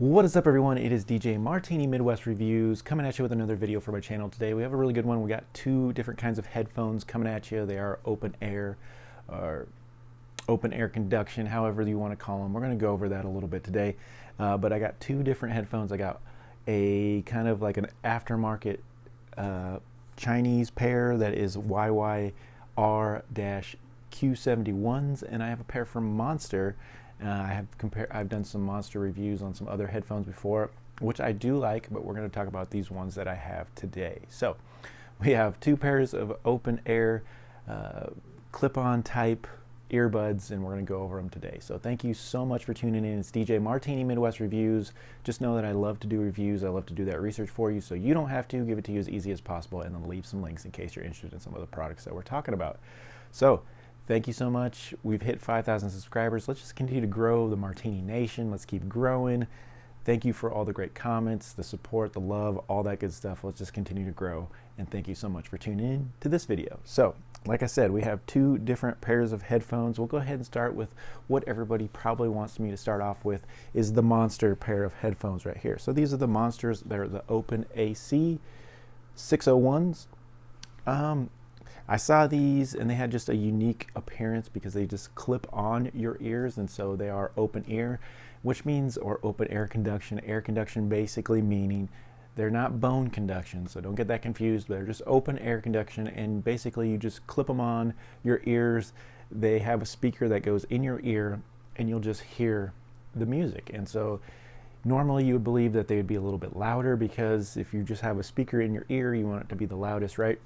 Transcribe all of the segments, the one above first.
What is up, everyone? It is DJ Martini Midwest Reviews coming at you with another video for my channel today. We have a really good one. We got two different kinds of headphones coming at you. They are open air or open air conduction, however you want to call them. We're going to go over that a little bit today. But I got two different headphones. I got a kind of like an aftermarket Chinese pair that is YYK-Q71s, and I have a pair from Monster. I've done some Monster reviews on some other headphones before, which I do like, but we're going to talk about these ones that I have today. So we have two pairs of open air clip-on type earbuds, and we're going to go over them today. So thank you so much for tuning in. It's DJ Martini Midwest Reviews. Just know that I love to do reviews. I love to do that research for you, so you don't have to. Give it to you as easy as possible, and then leave some links in case you're interested in some of the products that we're talking about. So thank you so much. We've hit 5,000 subscribers. Let's just continue to grow the Martini Nation. Let's keep growing. Thank you for all the great comments, the support, the love, all that good stuff. Let's just continue to grow. And thank you so much for tuning in to this video. So, like I said, we have two different pairs of headphones. We'll go ahead and start with what everybody probably wants me to start off with, is the Monster pair of headphones right here. So these are the Monsters. They're the Open AC601s. I saw these and they had just a unique appearance because they just clip on your ears, and so they are open ear, which means, or open air conduction basically meaning they're not bone conduction, so don't get that confused. They're just open air conduction, and basically you just clip them on your ears. They have a speaker that goes in your ear and you'll just hear the music. And so normally you would believe that they would be a little bit louder, because if you just have a speaker in your ear, you want it to be the loudest, right?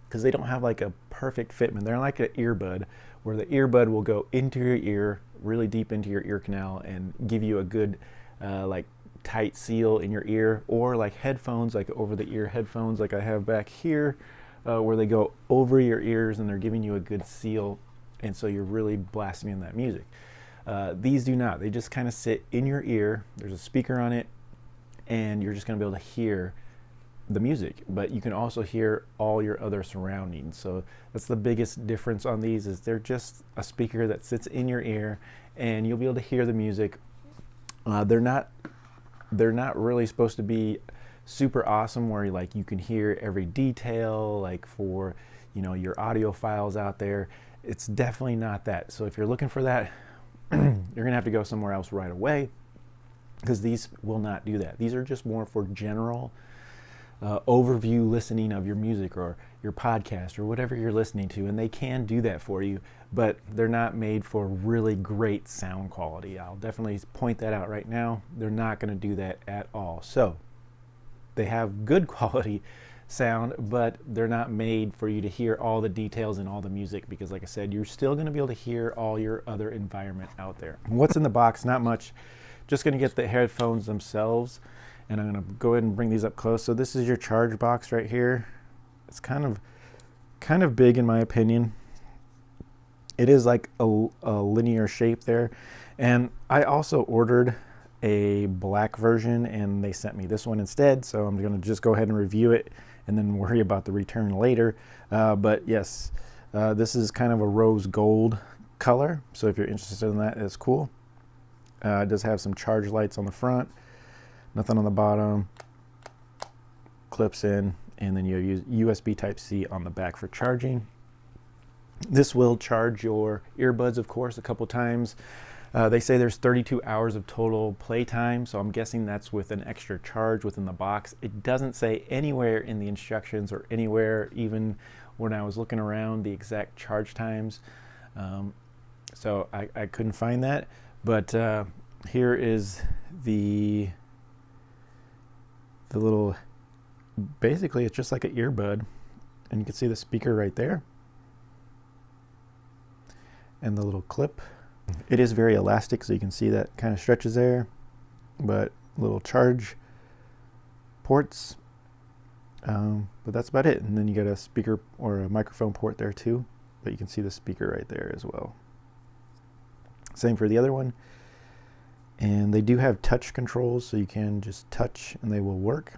Because they don't have like a perfect fitment. They're like an earbud, where the earbud will go into your ear, really deep into your ear canal, and give you a good like tight seal in your ear. Or like headphones, like over the ear headphones like I have back here, where they go over your ears and they're giving you a good seal, and so you're really blasting in that music. These do not. They just kind of sit in your ear. There's a speaker on it, and you're just going to be able to hear the music, but you can also hear all your other surroundings. So that's the biggest difference on these, is they're just a speaker that sits in your ear and you'll be able to hear the music. They're not really supposed to be super awesome where you can hear every detail, like for your audio files out there. It's definitely not that. So if you're looking for that, you're gonna have to go somewhere else right away, because these will not do that. These are just more for general overview listening of your music or your podcast or whatever you're listening to, and they can do that for you, but they're not made for really great sound quality. I'll definitely point that out right now. They're not going to do that at all. So they have good quality sound, but they're not made for you to hear all the details and all the music, because like I said, you're still going to be able to hear all your other environment out there. What's in the box? Not much. Just going to get the headphones themselves, and I'm going to go ahead and bring these up close. So this is your charge box right here. It's kind of big in my opinion. It is like a linear shape there. And I also ordered a black version, and they sent me this one instead. So I'm going to just go ahead and review it and then worry about the return later. But yes, this is kind of a rose gold color. So if you're interested in that, it's cool. It does have some charge lights on the front. Nothing on the bottom, clips in, and then you use USB Type-C on the back for charging. This will charge your earbuds, of course, a couple times. They say there's 32 hours of total play time, so I'm guessing that's with an extra charge within the box. It doesn't say anywhere in the instructions, or anywhere even when I was looking around, the exact charge times. So I couldn't find that, but here is the little, basically it's just like an earbud, and you can see the speaker right there and the little clip. It is very elastic, so you can see that kind of stretches there, but little charge ports, but that's about it. And then you got a speaker or a microphone port there too, but you can see the speaker right there as well. Same for the other one. And they do have touch controls, so you can just touch and they will work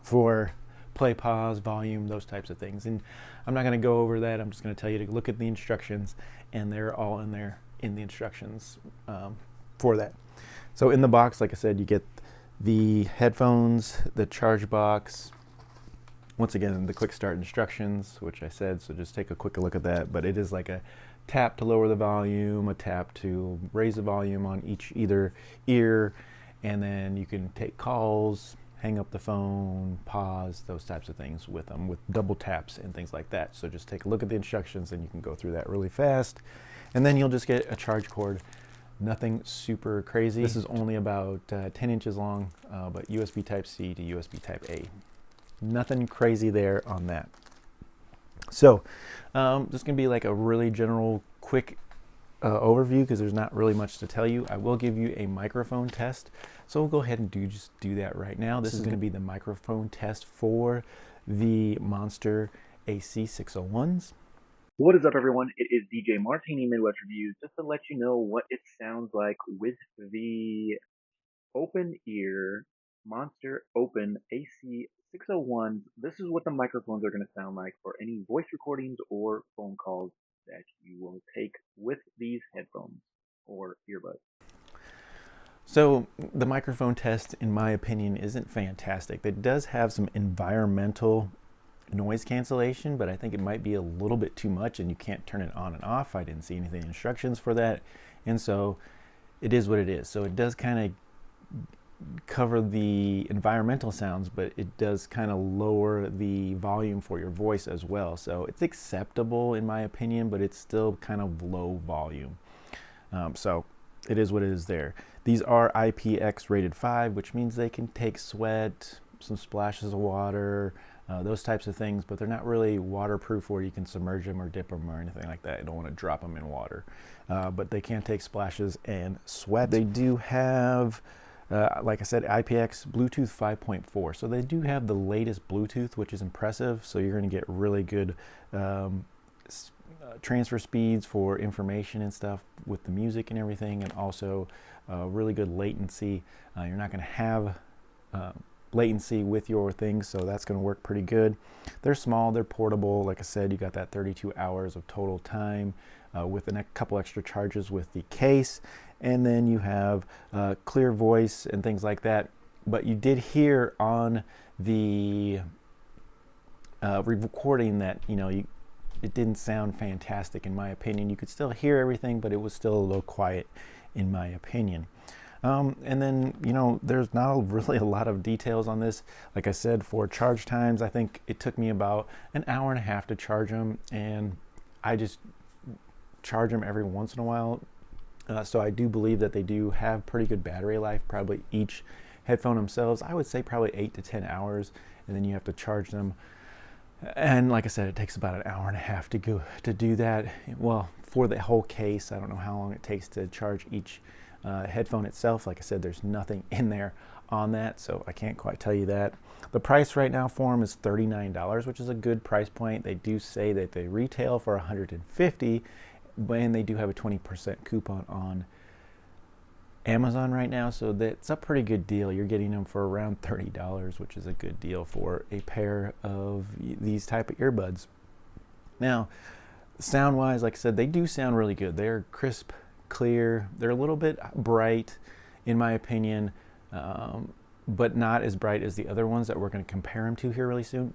for play, pause, volume, those types of things. And I'm not going to go over that. I'm just going to tell you to look at the instructions, and they're all in there in the instructions for that. So in the box, like I said, you get the headphones, the charge box, once again, the quick start instructions, which I said, so just take a quick look at that. But it is like a tap to lower the volume, a tap to raise the volume on either ear, and then you can take calls, hang up the phone, pause, those types of things with them, with double taps and things like that. So just take a look at the instructions and you can go through that really fast. And then you'll just get a charge cord. Nothing super crazy. This is only about 10 inches long, but USB Type-C to USB Type-A. Nothing crazy there on that. So this can be like a really general quick overview because there's not really much to tell you. I will give you a microphone test. So we'll go ahead and just do that right now. This is going to be the microphone test for the Monster AC601s. What is up, everyone? It is DJ Martini Midwest Reviews, just to let you know what it sounds like with the open ear Monster Open AC601s. This is what the microphones are going to sound like for any voice recordings or phone calls that you will take with these headphones or earbuds. So the microphone test, in my opinion, isn't fantastic. It does have some environmental noise cancellation, but I think it might be a little bit too much and you can't turn it on and off. I didn't see anything instructions for that. And so it is what it is. So it does kind of cover the environmental sounds, but it does kind of lower the volume for your voice as well. So it's acceptable in my opinion, but it's still kind of low volume. So it is what it is there. These are IPX rated 5, which means they can take sweat, some splashes of water, those types of things, but they're not really waterproof where you can submerge them or dip them or anything like that. You don't want to drop them in water, but they can take splashes and sweat. They do have, like I said, IPX Bluetooth 5.4, so they do have the latest Bluetooth, which is impressive. So you're going to get really good transfer speeds for information and stuff with the music and everything, and also really good latency. You're not going to have latency with your things, so that's going to work pretty good. They're small, they're portable. Like I said, you got that 32 hours of total time with a couple extra charges with the case, and then you have clear voice and things like that. But you did hear on the recording that it didn't sound fantastic in my opinion. You could still hear everything, but it was still a little quiet in my opinion. And then, there's not really a lot of details on this. Like I said, for charge times, I think it took me about an hour and a half to charge them, and I just charge them every once in a while. So I do believe that they do have pretty good battery life, probably each headphone themselves. I would say probably 8 to 10 hours, and then you have to charge them. And like I said, it takes about an hour and a half to do that. Well, for the whole case, I don't know how long it takes to charge each headphone itself. Like I said, there's nothing in there on that, so I can't quite tell you that. The price right now for them is $39, which is a good price point. They do say that they retail for $150, and they do have a 20% coupon on Amazon right now, so that's a pretty good deal. You're getting them for around $30, which is a good deal for a pair of these type of earbuds. Now, sound wise, like I said, they do sound really good. They're crisp, clear. They're a little bit bright in my opinion, but not as bright as the other ones that we're going to compare them to here really soon.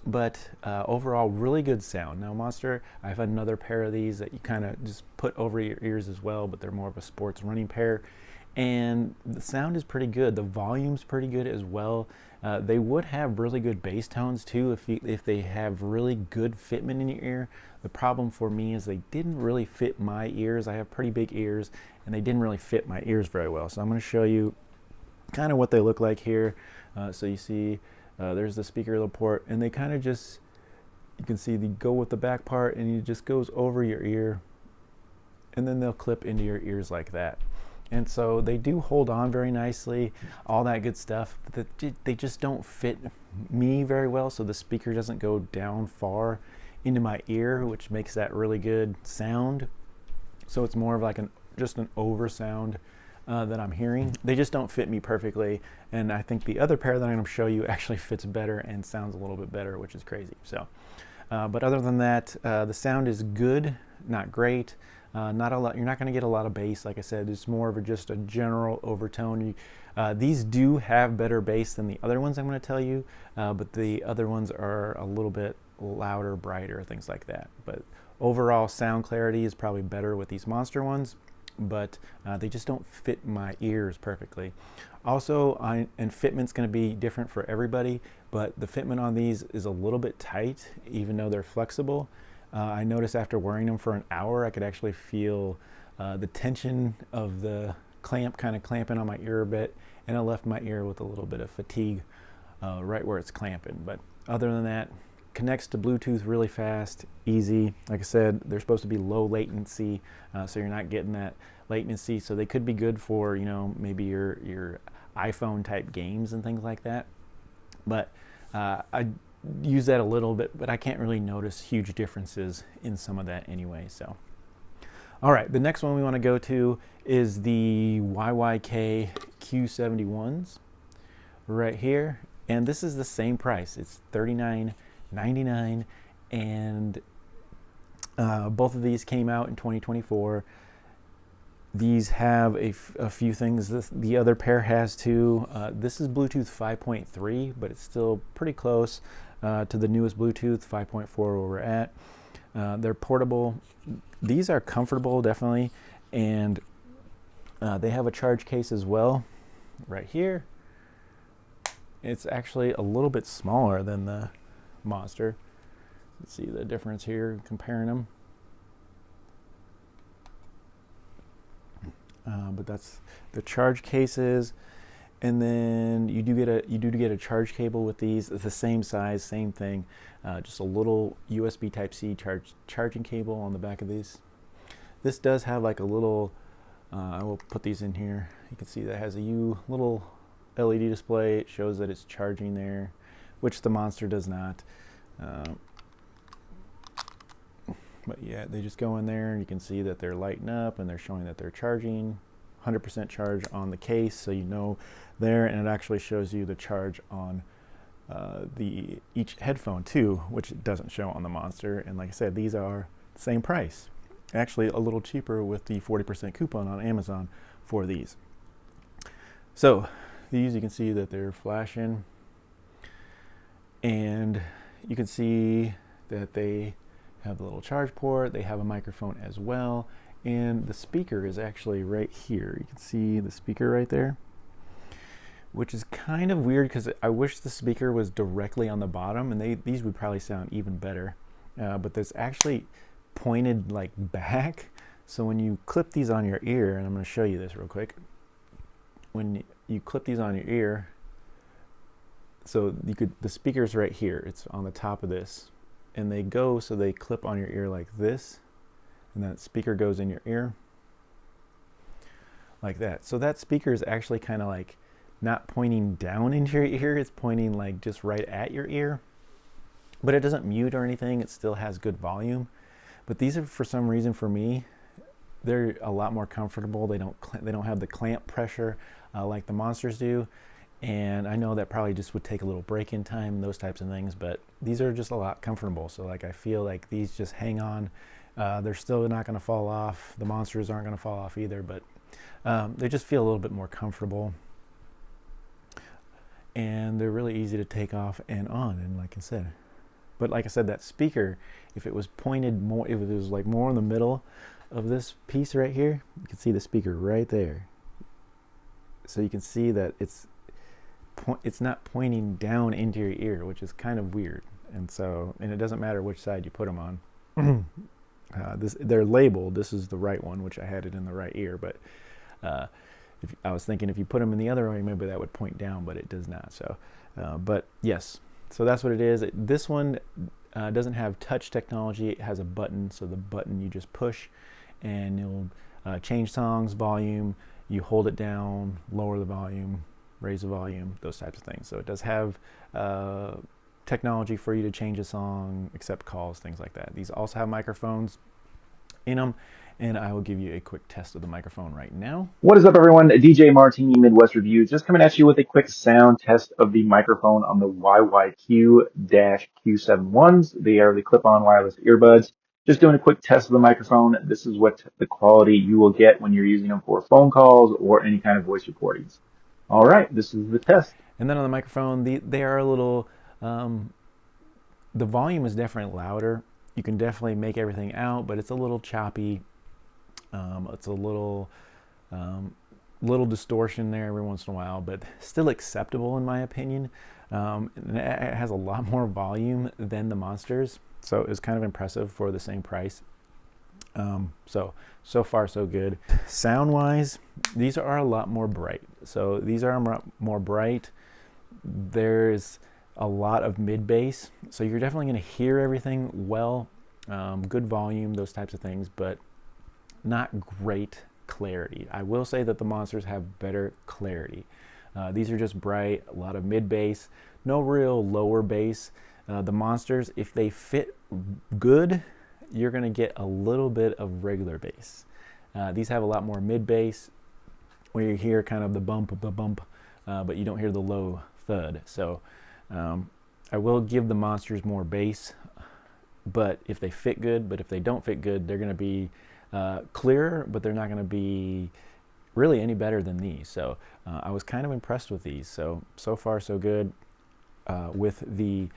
But overall, really good sound. Now Monster, I have another pair of these that you kind of just put over your ears as well, but they're more of a sports running pair, and the sound is pretty good. The volume's pretty good as well. They would have really good bass tones too if they have really good fitment in your ear. The problem for me is they didn't really fit my ears. I have pretty big ears, and they didn't really fit my ears very well. So I'm going to show you kind of what they look like here. So you see there's the speaker little port, and they kind of just, you can see they go with the back part, and it just goes over your ear, and then they'll clip into your ears like that. And so they do hold on very nicely, all that good stuff, but they just don't fit me very well, so the speaker doesn't go down far into my ear, which makes that really good sound. So it's more of like just an over sound that I'm hearing. They just don't fit me perfectly, and I think the other pair that I'm going to show you actually fits better and sounds a little bit better, which is crazy. So but other than that, the sound is good, not great. Not a lot. You're not going to get a lot of bass. Like I said, it's more of just a general overtone. These do have better bass than the other ones I'm going to tell you, but the other ones are a little bit louder, brighter, things like that. But overall, sound clarity is probably better with these Monster ones, but they just don't fit my ears perfectly. Also, and fitment's going to be different for everybody, but the fitment on these is a little bit tight, even though they're flexible. I noticed after wearing them for an hour, I could actually feel the tension of the clamp kind of clamping on my ear a bit, and it left my ear with a little bit of fatigue right where it's clamping. But other than that, connects to Bluetooth really fast, easy. Like I said, they're supposed to be low latency, so you're not getting that latency. So they could be good for, you know, maybe your iPhone type games and things like that. But I use that a little bit, but I can't really notice huge differences in some of that anyway. So, all right, the next one we want to go to is the YYK-Q71s right here, and this is the same price. It's $39.99, and both of these came out in 2024. These have a few things the other pair has too. This is Bluetooth 5.3, but it's still pretty close to the newest Bluetooth 5.4 where we're at. They're portable. These are comfortable, definitely, and they have a charge case as well right here. It's actually a little bit smaller than the Monster. Let's see the difference here comparing them. But that's the charge cases, and then you do get a charge cable with these. It's the same size, same thing, just a little USB Type-C charging cable on the back of these. This does have like a little. I will put these in here. You can see that has a little LED display. It shows that it's charging there, which the Monster does not. But yeah, they just go in there and you can see that they're lighting up and they're showing that they're charging. 100% charge on the case, so you know there, and it actually shows you the charge on each headphone too, which it doesn't show on the Monster. And like I said, these are the same price, actually a little cheaper with the 40% coupon on Amazon for these. So these, you can see that they're flashing, and you can see that they have the little charge port. They have a microphone as well, and the speaker is actually right here. You can see the speaker right there, which is kind of weird because I wish the speaker was directly on the bottom, and these would probably sound even better. But there's actually pointed like back, so when you clip these on your ear, and I'm going to show you this real quick. When you clip these on your ear, so the speaker's right here. It's on the top of this, and they go so they clip on your ear like this, and that speaker goes in your ear like that. So that speaker is actually kind of like not pointing down into your ear, it's pointing like just right at your ear, but it doesn't mute or anything. It still has good volume. But these are, for some reason, for me, they're a lot more comfortable. They don't have the clamp pressure like the Monsters do, and I know that probably just would take a little break-in time and those types of things, but these are just a lot comfortable. So like I feel like these just hang on. They're still not going to fall off. The Monsters aren't going to fall off either, but they just feel a little bit more comfortable, and they're really easy to take off and on. And like I said, that speaker, if it was pointed more, if it was like more in the middle of this piece right here, you can see the speaker right there. So you can see that it's not pointing down into your ear, which is kind of weird. And it doesn't matter which side you put them on. They're labeled. This is the right one, which I had it in the right ear. But I was thinking if you put them in the other way, maybe that would point down, but it does not. So, but yes, so that's what it is. This one doesn't have touch technology. It has a button, so the button you just push, and you'll change songs, volume. You hold it down, lower the volume, raise the volume, those types of things. So it does have technology for you to change a song, accept calls, things like that. These also have microphones in them, and I will give you a quick test of the microphone right now. What is up, everyone? DJ Martini Midwest Reviews, just coming at you with a quick sound test of the microphone on the YYQ-Q71s. They are the clip-on wireless earbuds. Just doing a quick test of the microphone. This is what the quality you will get when you're using them for phone calls or any kind of voice recordings. All right, this is the test. And then on the microphone, they are a little, the volume is definitely louder. You can definitely make everything out, but it's a little choppy. It's a little distortion there every once in a while, but still acceptable in my opinion. And it has a lot more volume than the Monsters, so it's kind of impressive for the same price. So far so good. Sound wise, these are a lot more bright. So these are more bright. There's a lot of mid bass, so you're definitely going to hear everything well. Good volume, those types of things, but not great clarity. I will say that the Monsters have better clarity. These are just bright, a lot of mid bass, no real lower bass. The Monsters, if they fit good, you're going to get a little bit of regular bass. These have a lot more mid bass, where you hear kind of the bump, but you don't hear the low thud. So I will give the Monsters more bass, but if they fit good. But if they don't fit good, they're going to be clearer, but they're not going to be really any better than these. So I was kind of impressed with these. So far so good with the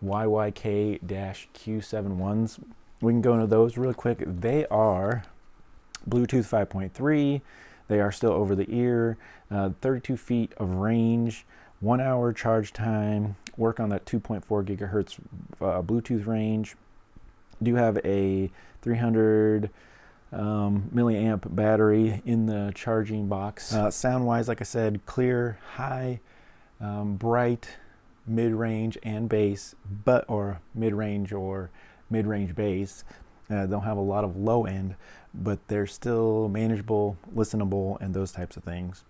YYK-Q71s. We can go into those real quick. They are Bluetooth 5.3. They are still over the ear, 32 feet of range, 1 hour charge time, work on that 2.4 gigahertz Bluetooth range. Do have a 300 milliamp battery in the charging box. Sound wise, like I said, clear, high, bright, mid-range and bass, or mid-range bass. Don't have a lot of low end, but they're still manageable, listenable, and those types of things.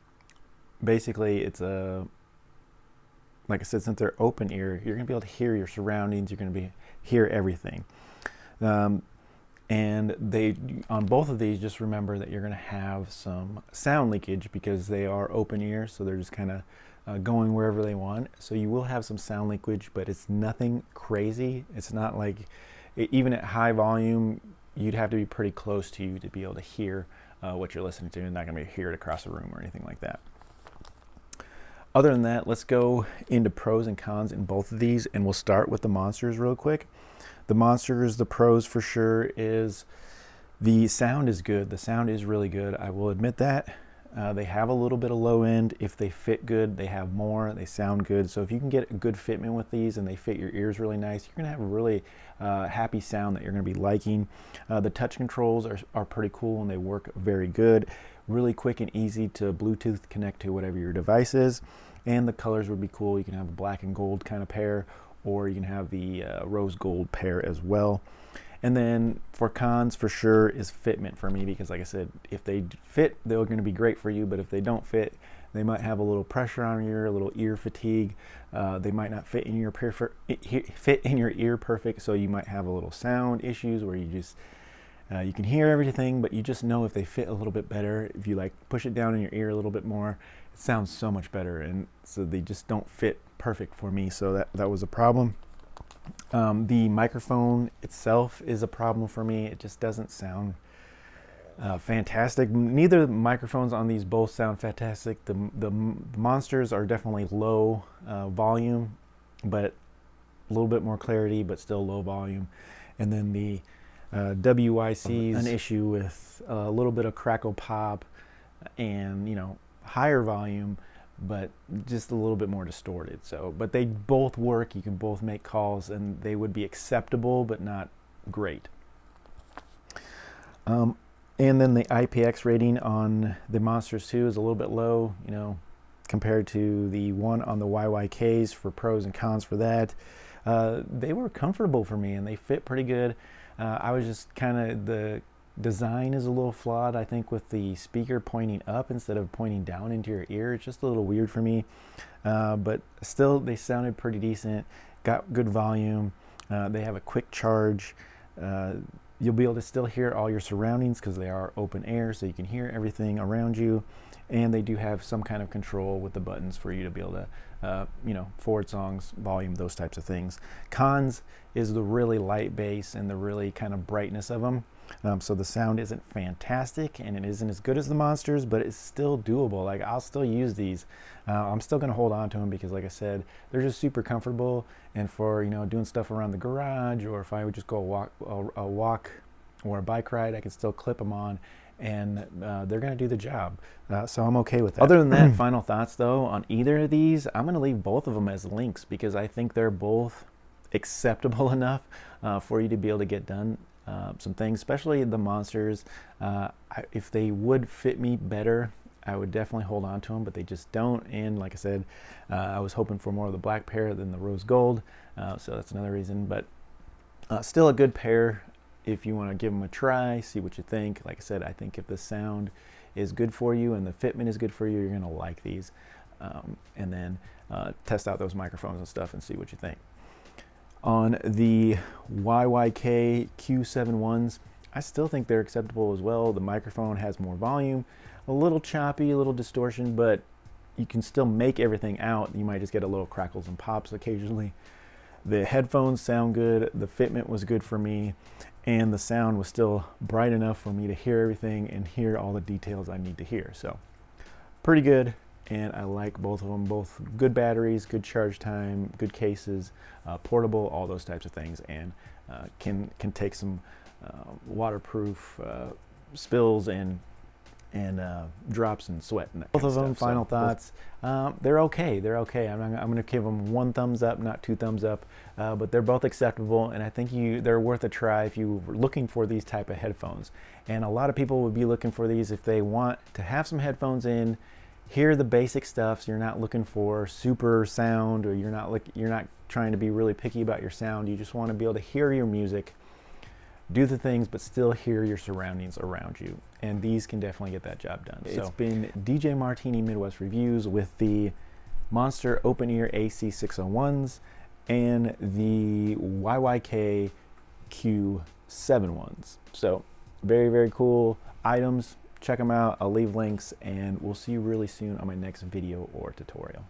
Basically, it's like I said, since they're open ear, you're going to be able to hear your surroundings. You're going to hear everything. And on both of these, just remember that you're going to have some sound leakage because they are open ear, so they're just kind of going wherever they want. So you will have some sound leakage, but it's nothing crazy. It's not like, even at high volume, you'd have to be pretty close to you to be able to hear what you're listening to. You're not going to hear it across the room or anything like that. Other than that, let's go into pros and cons in both of these, and we'll start with the Monsters real quick. The Monsters, the pros for sure is the sound is good. The sound is really good. I will admit that. They have a little bit of low end. If they fit good, they have more. They sound good. So if you can get a good fitment with these and they fit your ears really nice, you're going to have a really happy sound that you're going to be liking. The touch controls are pretty cool and they work very good. Really quick and easy to Bluetooth connect to whatever your device is. And the colors would be cool. You can have a black and gold kind of pair, or you can have the rose gold pair as well. And then for cons, for sure, is fitment for me, because like I said, if they fit, they're going to be great for you, but if they don't fit, they might have a little pressure on your ear, a little ear fatigue. They might not fit in your ear perfect, so you might have a little sound issues where you just you can hear everything, but you just know if they fit a little bit better, if you like push it down in your ear a little bit more, it sounds so much better. And so they just don't fit perfect for me, so that was a problem. The microphone itself is a problem for me. It just doesn't sound fantastic. Neither microphones on these both sound fantastic. The Monsters are definitely low volume, but a little bit more clarity, but still low volume. And then the WYC's an issue with a little bit of crackle pop and, higher volume, but just a little bit more distorted. So, but they both work. You can both make calls, and they would be acceptable, but not great. And then the IPX rating on the Monsters 2 is a little bit low, compared to the one on the YYKs. For pros and cons for that, they were comfortable for me, and they fit pretty good. I was just the design is a little flawed, I think, with the speaker pointing up instead of pointing down into your ear. It's just a little weird for me, but still they sounded pretty decent, got good volume. They have a quick charge. You'll be able to still hear all your surroundings because they are open air, so you can hear everything around you. and they do have some kind of control with the buttons for you to be able to forward songs, volume, those types of things. Cons is the really light bass and the really kind of brightness of them. So the sound isn't fantastic and it isn't as good as the Monsters, but it's still doable. Like, I'll still use these. I'm still going to hold on to them because, like I said, they're just super comfortable. And for doing stuff around the garage, or if I would just go a walk or a bike ride, I can still clip them on, and they're going to do the job. So I'm okay with that. Other than that, final thoughts though on either of these, I'm going to leave both of them as links because I think they're both acceptable enough for you to be able to get done some things, especially the Monsters. If they would fit me better, I would definitely hold on to them, but they just don't. And like I said, I was hoping for more of the black pair than the rose gold, so that's another reason. But still a good pair if you want to give them a try, see what you think. Like I said, I think if the sound is good for you and the fitment is good for you, you're going to like these. And then test out those microphones and stuff and see what you think. On the YYK-Q71s, I still think they're acceptable as well. The microphone has more volume, a little choppy, a little distortion, but you can still make everything out. You might just get a little crackles and pops occasionally. The headphones sound good, the fitment was good for me, and the sound was still bright enough for me to hear everything and hear all the details I need to hear. So pretty good, and I like both of them. Both good batteries, good charge time, good cases, portable, all those types of things, and can take some waterproof spills and drops and sweat. And both of them, final thoughts, they're okay. They're okay. I'm going to give them 1 thumbs up, not 2 thumbs up, but they're both acceptable, and I think they're worth a try if you were looking for these type of headphones. And a lot of people would be looking for these if they want to have some headphones in, hear the basic stuff, so you're not looking for super sound, or you're not trying to be really picky about your sound. You just want to be able to hear your music, do the things, but still hear your surroundings around you. And these can definitely get that job done. So it's been DJ Martini Midwest Reviews with the Monster Open Ear AC601s and the YYK-Q71s. So very, very cool items. Check them out. I'll leave links, and we'll see you really soon on my next video or tutorial.